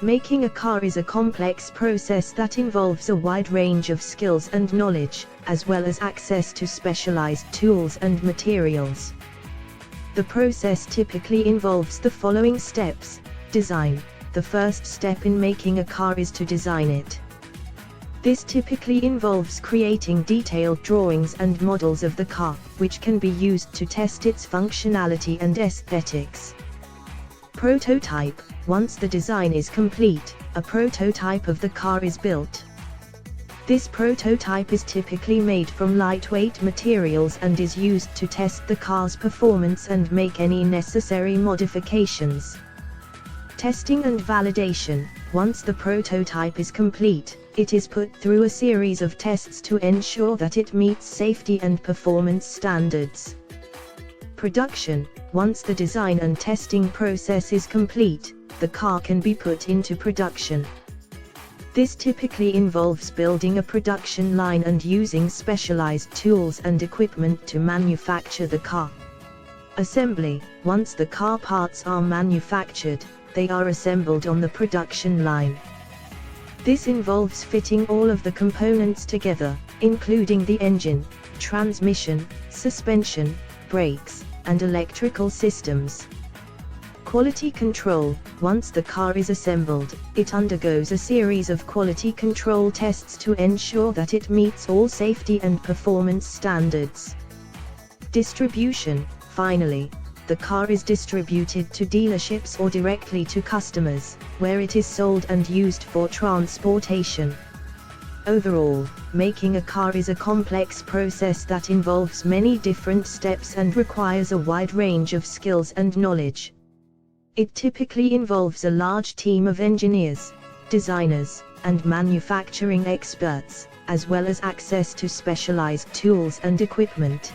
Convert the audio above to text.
Making a car is a complex process that involves a wide range of skills and knowledge, as well as access to specialized tools and materials. The process typically involves the following steps. Design. The first step in making a car is to design it. This typically involves creating detailed drawings and models of the car, which can be used to test its functionality and aesthetics. Prototype. Once the design is complete, a prototype of the car is built. This prototype is typically made from lightweight materials and is used to test the car's performance and make any necessary modifications. Testing and validation. Once the prototype is complete, it is put through a series of tests to ensure that it meets safety and performance standards. Production. Once the design and testing process is complete, the car can be put into production. This typically involves building a production line and using specialized tools and equipment to manufacture the car. Assembly. Once the car parts are manufactured, they are assembled on the production line. This involves fitting all of the components together, including the engine, transmission, suspension, brakes, and electrical systems. Quality control. Once the car is assembled, it undergoes a series of quality control tests to ensure that it meets all safety and performance standards. Distribution. Finally, the car is distributed to dealerships or directly to customers, where it is sold and used for transportation. Overall, making a car is a complex process that involves many different steps and requires a wide range of skills and knowledge. It typically involves a large team of engineers, designers, and manufacturing experts, as well as access to specialized tools and equipment.